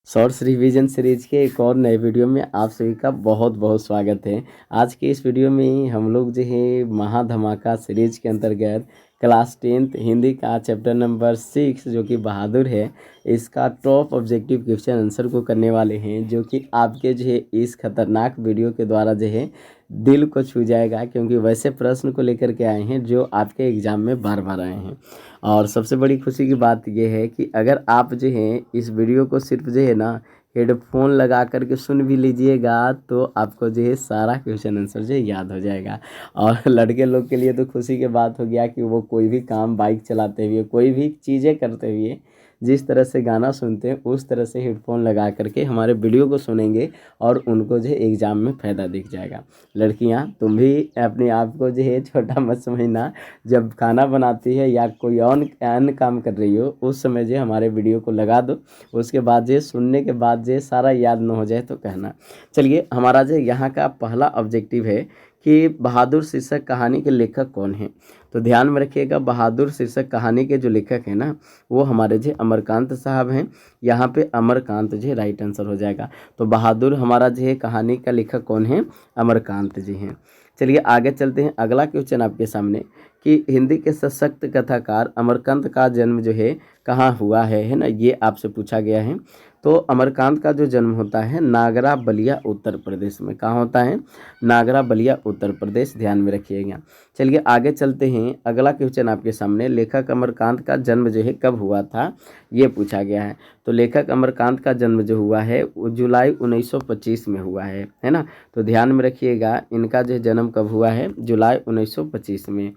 Shorts revision series के एक और नए वीडियो में आप सभी का बहुत बहुत स्वागत है। आज के इस वीडियो में हम लोग जो है महाधमाका सीरीज के अंतर्गत क्लास 10th हिंदी का चैप्टर नंबर 6 जो कि बहादुर है, इसका टॉप ऑब्जेक्टिव क्वेश्चन आंसर को करने वाले हैं, जो कि आपके जो है इस खतरनाक वीडियो के द्वारा जो है दिल को छू जाएगा, क्योंकि वैसे प्रश्न को लेकर के आए हैं जो आपके एग्ज़ाम में बार बार आए हैं। और सबसे बड़ी खुशी की बात यह है कि अगर आप जो है इस वीडियो को सिर्फ जो है ना हेडफोन लगा करके सुन भी लीजिएगा तो आपको जो है सारा क्वेश्चन आंसर जो है याद हो जाएगा। और लड़के लोग के लिए तो खुशी की बात हो गया कि वो कोई भी काम बाइक चलाते हुए, कोई भी चीज़ें करते हुए जिस तरह से गाना सुनते हैं उस तरह से हेडफोन लगा करके हमारे वीडियो को सुनेंगे और उनको जो है एग्ज़ाम में फ़ायदा दिख जाएगा। लड़कियां, तुम भी अपने आप को जो है छोटा मत समझना। जब खाना बनाती है या कोई और अन्य काम कर रही हो उस समय जो हमारे वीडियो को लगा दो, उसके बाद जो सुनने के बाद जो सारा याद न हो जाए तो कहना। चलिए, हमारा जो यहाँ का पहला ऑब्जेक्टिव है कि बहादुर शीर्षक कहानी के लेखक कौन है। तो ध्यान में रखिएगा, बहादुर शीर्षक कहानी के जो लेखक हैं ना वो हमारे जो अमरकांत साहब हैं। यहाँ पे अमरकांत जी राइट आंसर हो जाएगा। तो बहादुर हमारा जो है कहानी का लेखक कौन है, अमरकांत जी हैं। चलिए आगे चलते हैं। अगला क्वेश्चन आपके सामने कि हिंदी के सशक्त कथाकार अमरकांत का जन्म जो है कहाँ हुआ है ना, ये आपसे पूछा गया है। तो अमरकांत का जो जन्म होता है नागरा बलिया उत्तर प्रदेश में। कहाँ होता है? नागरा बलिया उत्तर प्रदेश, ध्यान में रखिएगा। चलिए आगे चलते हैं। अगला क्वेश्चन आपके सामने, लेखक अमरकांत का जन्म जो है कब हुआ था, ये पूछा गया है। तो लेखक अमरकांत का जन्म जो हुआ है वो जुलाई 1925 में हुआ है ना। तो ध्यान में रखिएगा, इनका जो जन्म कब हुआ है, जुलाई 1925 में।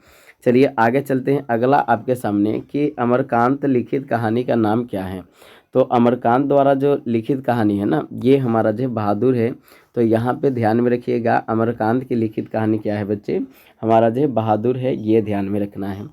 चलिए आगे चलते हैं। अगला आपके सामने कि अमरकांत लिखित कहानी का नाम क्या है। तो अमरकांत द्वारा जो लिखित कहानी है ना ये हमारा जो बहादुर है। तो यहाँ पे ध्यान में रखिएगा, अमरकांत की लिखित कहानी क्या है बच्चे, हमारा जो बहादुर है, ये ध्यान में रखना है।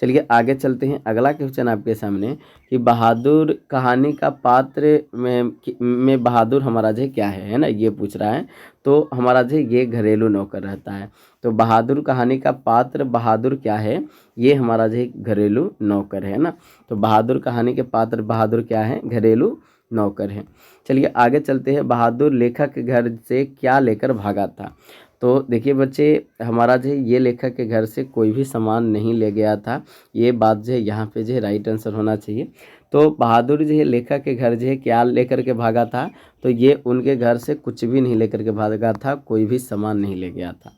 चलिए आगे चलते हैं। अगला क्वेश्चन आपके सामने कि बहादुर कहानी का पात्र में बहादुर हमारा जो क्या है ना, ये पूछ रहा है। तो हमारा जो ये घरेलू नौकर रहता है। तो बहादुर कहानी का पात्र बहादुर क्या है, ये हमारा जो घरेलू नौकर है ना। तो बहादुर कहानी के पात्र बहादुर क्या है, घरेलू नौकर है। चलिए आगे चलते हैं। बहादुर लेखक के घर से क्या लेकर भागा था। तो देखिए बच्चे, हमारा जो ये लेखक के घर से कोई भी सामान नहीं ले गया था। ये बात जो है यहाँ पे जो है राइट आंसर होना चाहिए। तो बहादुर जो है लेखक के घर जो है क्या लेकर के भागा था, तो ये उनके घर से कुछ भी नहीं लेकर के भागा था, कोई भी सामान नहीं ले गया था।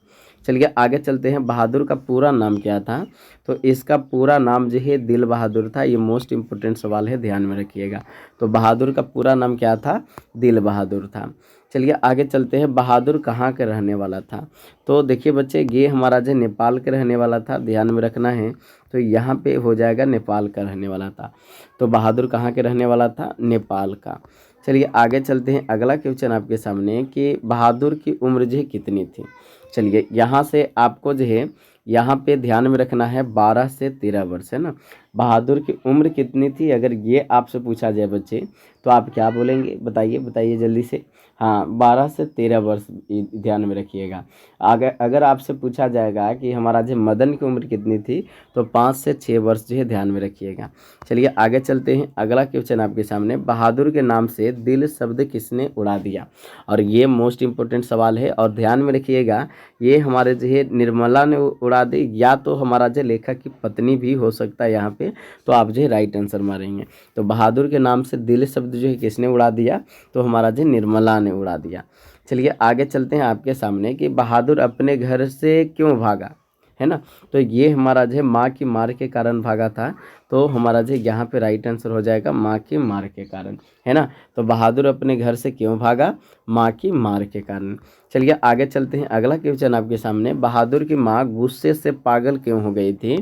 चलिए आगे चलते हैं। बहादुर का पूरा नाम क्या था। तो इसका पूरा नाम जो है दिल बहादुर था। ये मोस्ट इम्पोर्टेंट सवाल है, ध्यान में रखिएगा। तो बहादुर का पूरा नाम क्या था, दिल बहादुर था। चलिए आगे चलते हैं। बहादुर कहाँ के रहने वाला था। तो देखिए बच्चे, ये हमारा जो नेपाल के रहने वाला था, ध्यान में रखना है। तो यहाँ पे हो जाएगा नेपाल का रहने वाला था। तो बहादुर कहाँ के रहने वाला था, नेपाल का। चलिए आगे चलते हैं। अगला क्वेश्चन आपके सामने कि बहादुर की उम्र जो है कितनी थी। चलिए यहाँ से आपको जो है यहाँ पे ध्यान में रखना है 12 से 13 वर्ष है ना। बहादुर की उम्र कितनी थी, अगर ये आपसे पूछा जाए बच्चे तो आप क्या बोलेंगे, बताइए बताइए जल्दी से। हाँ, 12 से 13 वर्ष ध्यान में रखिएगा। अगर आपसे पूछा जाएगा कि हमारा जो मदन की उम्र कितनी थी तो 5 से 6 वर्ष जो है ध्यान में रखिएगा। चलिए आगे चलते हैं। अगला क्वेश्चन आपके सामने, बहादुर के नाम से दिल शब्द किसने उड़ा दिया। और ये मोस्ट इम्पोर्टेंट सवाल है और ध्यान में रखिएगा, ये हमारे जो है निर्मला ने उड़ा दी, या तो हमारा जो लेखक की पत्नी भी हो सकता है यहाँ पे। तो आप जो है राइट आंसर मारेंगे। तो बहादुर के नाम से दिल शब्द जो है किसने उड़ा दिया, तो हमारा जो निर्मला ने उड़ा दिया। चलिए आगे चलते हैं आपके सामने कि बहादुर अपने घर से क्यों भागा, है ना। तो ये हमारा जो है माँ की मार के कारण भागा था। तो हमारा जो यहाँ पे राइट आंसर हो जाएगा माँ की मार के कारण, है ना। तो बहादुर अपने घर से क्यों भागा, माँ की मार के कारण। चलिए आगे चलते हैं। अगला क्वेश्चन आपके सामने, बहादुर की माँ गुस्से से पागल क्यों हो गई थी।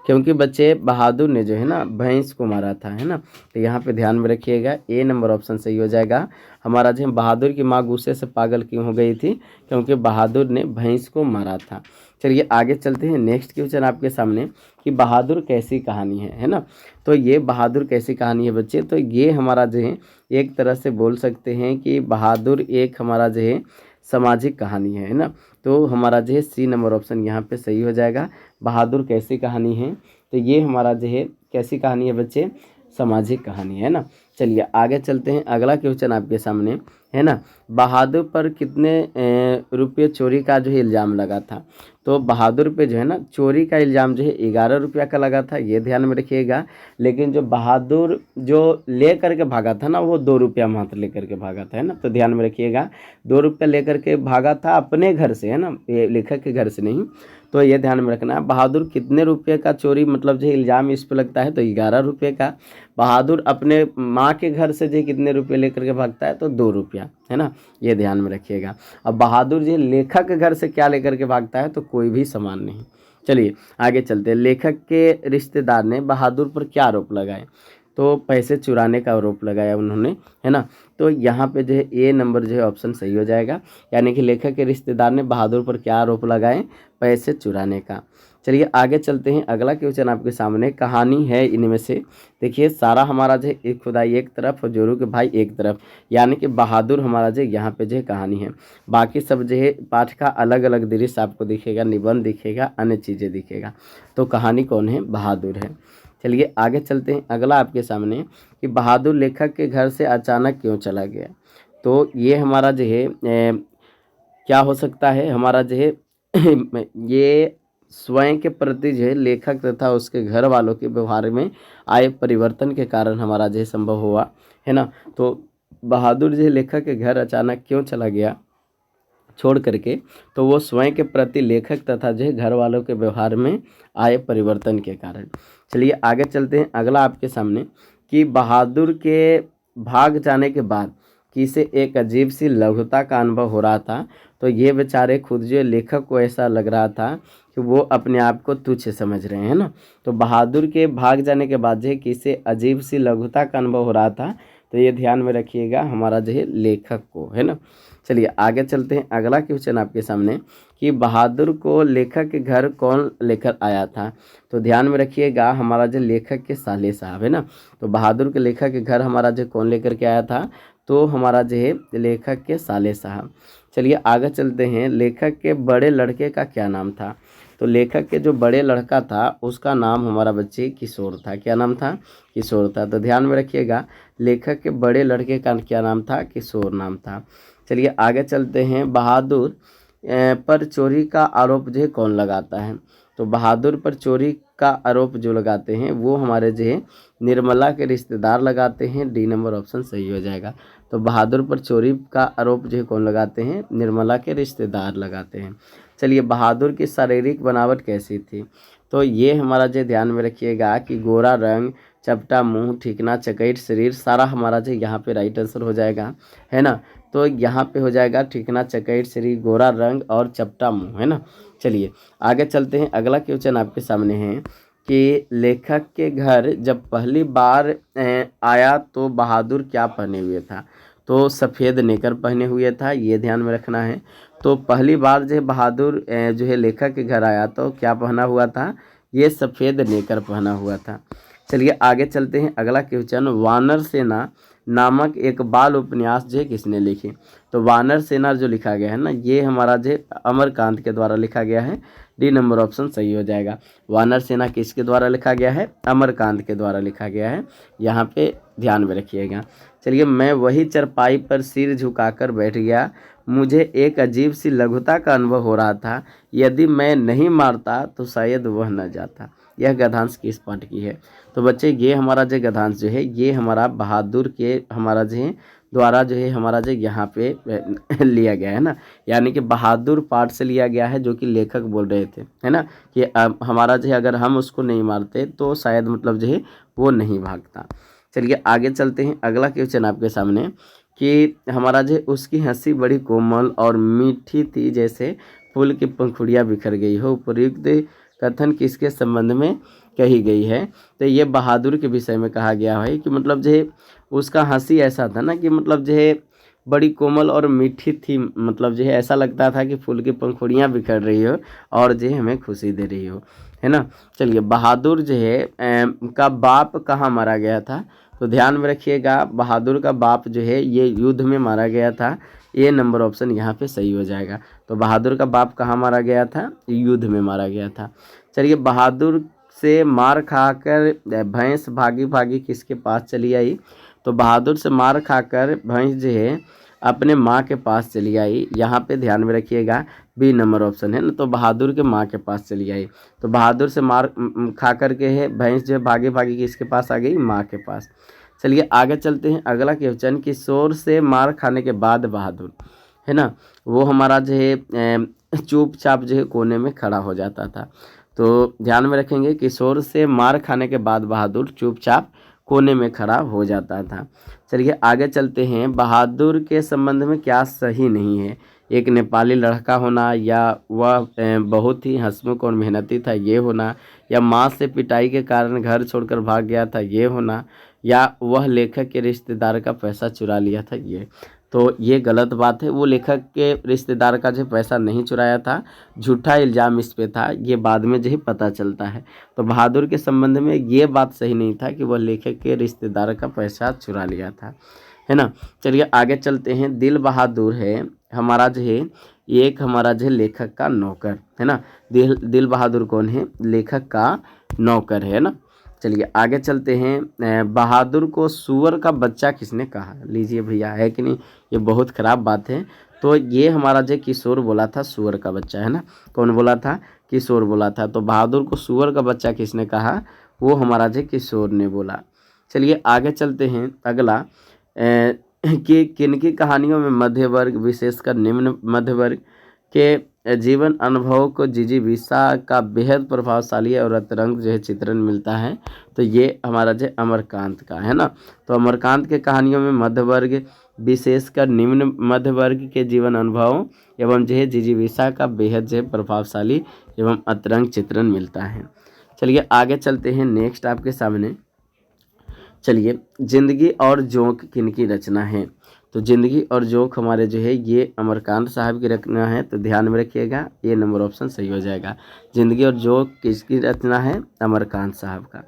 क्योंकि बच्चे बहादुर ने जो है ना भैंस को मारा था, है ना। तो यहाँ पे ध्यान में रखिएगा, ए नंबर ऑप्शन सही हो जाएगा। हमारा जो बहादुर की माँ गुस्से से पागल क्यों हो गई थी, क्योंकि बहादुर ने भैंस को मारा था। चलिए आगे चलते हैं। नेक्स्ट क्वेश्चन आपके सामने कि बहादुर कैसी कहानी है ना। तो ये बहादुर कैसी कहानी है बच्चे, तो ये हमारा जो है एक तरह से बोल सकते हैं कि बहादुर एक हमारा जो है सामाजिक कहानी है ना। तो हमारा जो है सी नंबर ऑप्शन यहाँ पे सही हो जाएगा। बहादुर कैसी कहानी है, तो ये हमारा जो है कैसी कहानी है बच्चे, सामाजिक कहानी है ना। चलिए आगे चलते हैं, अगला क्वेश्चन आपके सामने है ना। बहादुर पर कितने रुपये चोरी का जो है इल्ज़ाम लगा था। तो बहादुर पे जो है ना चोरी का इल्ज़ाम जो है 11 रुपया का लगा था, ये ध्यान में रखिएगा। लेकिन जो बहादुर जो ले करके भागा था ना वो 2 रुपया मात्र लेकर के भागा था, है ना। तो ध्यान में रखिएगा 2 रुपया लेकर के भागा था अपने घर से, है ना, ये लेखक के घर से नहीं। तो ये ध्यान में रखना है। बहादुर कितने रुपये का चोरी मतलब जो है इल्ज़ाम इस पे लगता है, तो 11 रुपये का। बहादुर अपने माँ के घर से जो कितने रुपये लेकर के भागता है, तो 2 रुपया, है ना, ये ध्यान में रखिएगा। अब बहादुर जी लेखक के घर से क्या लेकर के भागता है, तो कोई भी सामान नहीं। चलिए आगे चलते हैं। लेखक के रिश्तेदार ने बहादुर पर क्या आरोप लगाए, तो पैसे चुराने का आरोप लगाया उन्होंने, है ना। तो यहाँ पे जो है ए नंबर जो है ऑप्शन सही हो जाएगा, यानी कि लेखक के रिश्तेदार ने बहादुर पर क्या आरोप लगाए, पैसे चुराने का। चलिए आगे चलते हैं, अगला क्वेश्चन आपके सामने कहानी है इनमें से। देखिए सारा हमारा जो है एक खुदाई एक तरफ और जोरू के भाई एक तरफ, यानी कि बहादुर हमारा जो यहाँ पे जो है कहानी है। बाकी सब जो है पाठ का अलग अलग दृश्य आपको दिखेगा, निबंध दिखेगा, अन्य चीज़ें दिखेगा। तो कहानी कौन है, बहादुर है। चलिए आगे चलते हैं, अगला आपके सामने कि बहादुर लेखक के घर से अचानक क्यों चला गया। तो ये हमारा जो है क्या हो सकता है, हमारा जो है ये स्वयं के प्रति जो है लेखक तथा उसके घर वालों के व्यवहार में आए परिवर्तन के कारण हमारा जो है संभव हुआ, है ना। तो बहादुर जो है लेखक के घर अचानक क्यों चला गया छोड़ करके, तो वो स्वयं के प्रति लेखक तथा जो है घर वालों के व्यवहार में आए परिवर्तन के कारण। चलिए आगे चलते हैं, अगला आपके सामने कि बहादुर के भाग जाने के बाद किसे एक अजीब सी लघुता का अनुभव हो रहा था। तो ये बेचारे खुद जो लेखक को ऐसा लग रहा था कि वो अपने आप को तुच्छ समझ रहे हैं ना। तो बहादुर के भाग जाने के बाद जो है किसे अजीब सी लघुता का अनुभव हो रहा था, तो ये ध्यान में रखिएगा हमारा जो है लेखक को, है ना। चलिए आगे चलते हैं, अगला क्वेश्चन आपके सामने कि बहादुर को लेखक के घर कौन लेकर आया था। तो ध्यान में रखिएगा हमारा जो लेखक के साले साहब, है ना। तो बहादुर के लेखक के घर हमारा जो कौन लेकर के आया था, तो हमारा जो है लेखक के साले साहब। चलिए आगे चलते हैं, लेखक के बड़े लड़के का क्या नाम था। तो लेखक के जो बड़े लड़का था उसका नाम हमारा बच्चे किशोर था। क्या नाम था, किशोर था। तो ध्यान में रखिएगा लेखक के बड़े लड़के का क्या नाम था, किशोर नाम था। चलिए आगे चलते हैं, बहादुर पर चोरी का आरोप जो है कौन लगाता है। तो बहादुर पर चोरी का आरोप जो लगाते हैं वो हमारे जो है निर्मला के रिश्तेदार लगाते हैं। डी नंबर ऑप्शन सही हो जाएगा। तो बहादुर पर चोरी का आरोप जो है कौन लगाते हैं, निर्मला के रिश्तेदार लगाते हैं। चलिए बहादुर की शारीरिक बनावट कैसी थी। तो ये हमारा जो ध्यान में रखिएगा कि गोरा रंग, चपटा मुंह, ठिकना चकैत शरीर, सारा हमारा जो यहाँ पे राइट आंसर हो जाएगा, है ना। तो यहाँ पे हो जाएगा ठिकना चकैत शरीर, गोरा रंग और चपटा मुंह, है ना। चलिए आगे चलते हैं, अगला क्वेश्चन आपके सामने है कि लेखक के घर जब पहली बार आया तो बहादुर क्या पहने हुए था। तो सफ़ेद नेकर पहने हुए था, ये ध्यान में रखना है। तो पहली बार जो है बहादुर जो है लेखक के घर आया तो क्या पहना हुआ था, ये सफ़ेद नेकर पहना हुआ था। चलिए आगे चलते हैं, अगला क्वेश्चन वानर सेना नामक एक बाल उपन्यास जो है किसने लिखी। तो वानर सेना जो लिखा गया है ना, ये हमारा जो अमरकांत के द्वारा लिखा गया है। डी नंबर ऑप्शन सही हो जाएगा। वानर सेना किसके द्वारा लिखा गया है, अमरकांत के द्वारा लिखा गया है, यहाँ पे ध्यान में रखिएगा। चलिए मैं वही चरपाई पर सिर झुकाकर बैठ गया, मुझे एक अजीब सी लघुता का अनुभव हो रहा था, यदि मैं नहीं मारता तो शायद वह न जाता। यह गद्यांश किस पाठ की है। तो बच्चे ये हमारा जो गद्यांश जो है ये हमारा बहादुर के हमारा जो है द्वारा जो है हमारा जो यहाँ पे लिया गया है ना, यानी कि बहादुर पाठ से लिया गया है जो कि लेखक बोल रहे थे, है ना, कि हमारा जो है अगर हम उसको नहीं मारते तो शायद मतलब जो है वो नहीं भागता। चलिए आगे चलते हैं, अगला क्वेश्चन आपके सामने कि हमारा जो उसकी हंसी बड़ी कोमल और मीठी थी जैसे फूल की पंखुड़ियाँ बिखर गई हो, उपयुक्त कथन किसके संबंध में कही गई है। तो ये बहादुर के विषय में कहा गया है कि मतलब जो है उसका हंसी ऐसा था ना कि मतलब जो है बड़ी कोमल और मीठी थी, मतलब जो है ऐसा लगता था कि फूल की पंखुड़ियाँ बिखर रही हो और जो है हमें खुशी दे रही हो, है ना। चलिए बहादुर जो है का बाप कहाँ मारा गया था। तो ध्यान में रखिएगा बहादुर का बाप जो है ये युद्ध में मारा गया था। ए नंबर ऑप्शन यहाँ पे सही हो जाएगा। तो बहादुर का बाप कहाँ मारा गया था, युद्ध में मारा गया था। चलिए बहादुर से मार खाकर भैंस भागी भागी किसके पास चली आई। तो बहादुर से मार खाकर भैंस जो है अपने माँ के पास चली आई। यहाँ पे ध्यान में रखिएगा, बी नंबर ऑप्शन है ना, तो बहादुर के माँ के पास चली आई। तो बहादुर से मार खा कर के है भैंस जो है भागे भागे किसके पास आ गई, माँ के पास। चलिए आगे चलते हैं। अगला क्वेश्चन, किशोर से मार खाने के बाद बहादुर है ना, वो हमारा जो है चुपचाप जो है कोने में खड़ा हो जाता था। तो ध्यान में रखेंगे, किशोर से मार खाने के बाद बहादुर चुपचाप कोने में खड़ा हो जाता था। चलिए आगे चलते हैं। बहादुर के संबंध में क्या सही नहीं है, एक नेपाली लड़का होना, या वह बहुत ही हंसमुख और मेहनती था ये होना, या माँ से पिटाई के कारण घर छोड़कर भाग गया था ये होना, या वह लेखक के रिश्तेदार का पैसा चुरा लिया था ये। तो ये गलत बात है, वो लेखक के रिश्तेदार का जो पैसा नहीं चुराया था, झूठा इल्ज़ाम इस पे था, ये बाद में जो है पता चलता है। तो बहादुर के संबंध में ये बात सही नहीं था कि वह लेखक के रिश्तेदार का पैसा चुरा लिया था, है ना। चलिए आगे चलते हैं। दिल बहादुर है हमारा जो है एक हमारा जो है लेखक का नौकर, है ना। दिल बहादुर कौन है, लेखक का नौकर है ना। चलिए आगे चलते हैं। बहादुर को सूअर का बच्चा किसने कहा, लीजिए भैया, है कि नहीं, ये बहुत ख़राब बात है। तो ये हमारा जो किशोर बोला था सूअर का बच्चा, है ना। कौन बोला था, किशोर बोला था। तो बहादुर को सूअर का बच्चा किसने कहा, वो हमारा जो किशोर ने बोला। चलिए आगे चलते हैं। अगला कि किनकी कहानियों में मध्य वर्ग विशेषकर निम्न मध्य वर्ग के जीवन अनुभव को जिजीविषा का बेहद प्रभावशाली और अतरंग जो है चित्रण मिलता है। तो ये हमारा जो अमरकांत का है ना। तो अमरकांत के कहानियों में मध्य वर्ग विशेषकर निम्न मध्य वर्ग के जीवन अनुभव एवं जो है जिजीविषा का बेहद जो है प्रभावशाली एवं अतरंग चित्रण मिलता है। चलिए आगे चलते हैं। नेक्स्ट आपके सामने, चलिए, जिंदगी और जोंक किनकी रचना है। तो जिंदगी और जोंक हमारे जो है ये अमरकांत साहब की रचना है। तो ध्यान में रखिएगा, ये नंबर ऑप्शन सही हो जाएगा। जिंदगी और जोंक किसकी रचना है, अमरकांत साहब का।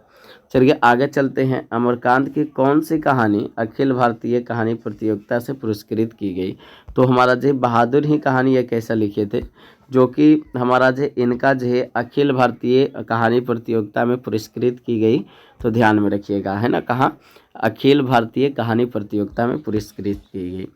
चलिए आगे चलते हैं। अमरकांत की कौन सी कहानी अखिल भारतीय कहानी प्रतियोगिता से पुरस्कृत की गई। तो हमारा जो बहादुर ही कहानी ये कैसा लिखे थे, जो कि हमारा जो इनका जो है अखिल भारतीय कहानी प्रतियोगिता में पुरस्कृत की गई। तो ध्यान में रखिएगा, है ना, कहाँ, अखिल भारतीय कहानी प्रतियोगिता में पुरस्कृत की गई।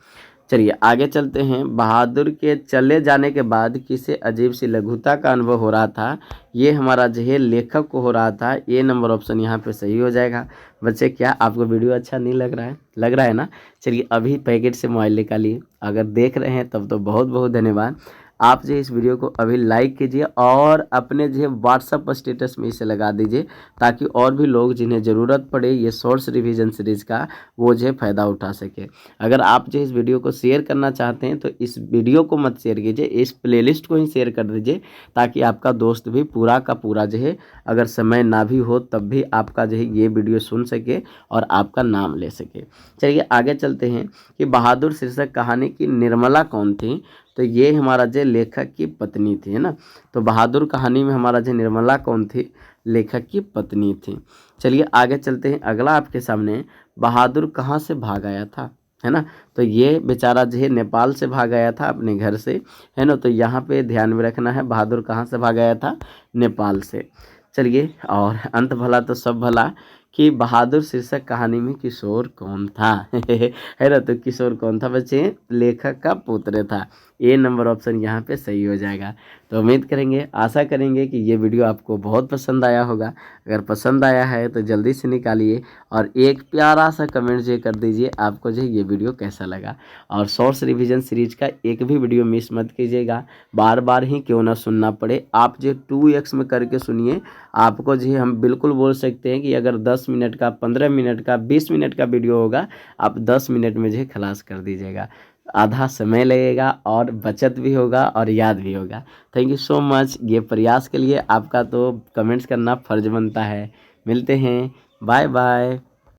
चलिए आगे चलते हैं। बहादुर के चले जाने के बाद किसे अजीब सी लघुता का अनुभव हो रहा था, ये हमारा जो है लेखक को हो रहा था। ये नंबर ऑप्शन यहाँ पे सही हो जाएगा। बच्चे क्या आपको वीडियो अच्छा नहीं लग रहा है, लग रहा है ना। चलिए अभी पैकेट से मोबाइल निकालिए, अगर देख रहे हैं तब तो बहुत बहुत धन्यवाद। आप जो इस वीडियो को अभी लाइक कीजिए और अपने जो है व्हाट्सएप स्टेटस में इसे लगा दीजिए, ताकि और भी लोग जिन्हें ज़रूरत पड़े ये शॉर्ट्स रिवीजन सीरीज़ का, वो जो है फ़ायदा उठा सके। अगर आप जो इस वीडियो को शेयर करना चाहते हैं तो इस वीडियो को मत शेयर कीजिए, इस प्लेलिस्ट को ही शेयर कर दीजिए, ताकि आपका दोस्त भी पूरा का पूरा जो है, अगर समय ना भी हो तब भी आपका जो है ये वीडियो सुन सके और आपका नाम ले सके। चलिए आगे चलते हैं कि बहादुर शीर्षक कहानी की निर्मला कौन थी। तो ये हमारा जो लेखक की पत्नी थी, है ना। तो बहादुर कहानी में हमारा जो निर्मला कौन थी, लेखक की पत्नी थी। चलिए आगे चलते हैं। अगला आपके सामने, बहादुर कहाँ से भाग आया था, है ना। तो ये बेचारा जो है नेपाल से भाग आया था अपने घर से, है ना। तो यहाँ पे ध्यान में रखना है, बहादुर कहाँ से भाग आया था, नेपाल से। चलिए, और अंत भला तो सब भला, कि बहादुर शीर्षक कहानी में किशोर कौन था है ना। तो किशोर कौन था बच्चे, लेखक का पुत्र था। ए नंबर ऑप्शन यहाँ पे सही हो जाएगा। तो उम्मीद करेंगे, आशा करेंगे कि ये वीडियो आपको बहुत पसंद आया होगा। अगर पसंद आया है तो जल्दी से निकालिए और एक प्यारा सा कमेंट जो कर दीजिए आपको जो ये वीडियो कैसा लगा। और शॉर्ट्स रिवीजन सीरीज का एक भी वीडियो मिस मत कीजिएगा, बार बार ही क्यों ना सुनना पड़े, आप जो 2x में करके सुनिए। आपको जो हम बिल्कुल बोल सकते हैं कि अगर 10 मिनट का, 15 मिनट का, 20 मिनट का वीडियो होगा, आप 10 मिनट में जो खलास कर दीजिएगा। आधा समय लगेगा और बचत भी होगा और याद भी होगा। Thank you so much. ये प्रयास के लिए आपका तो कमेंट्स करना फ़र्ज बनता है। मिलते हैं, बाय बाय।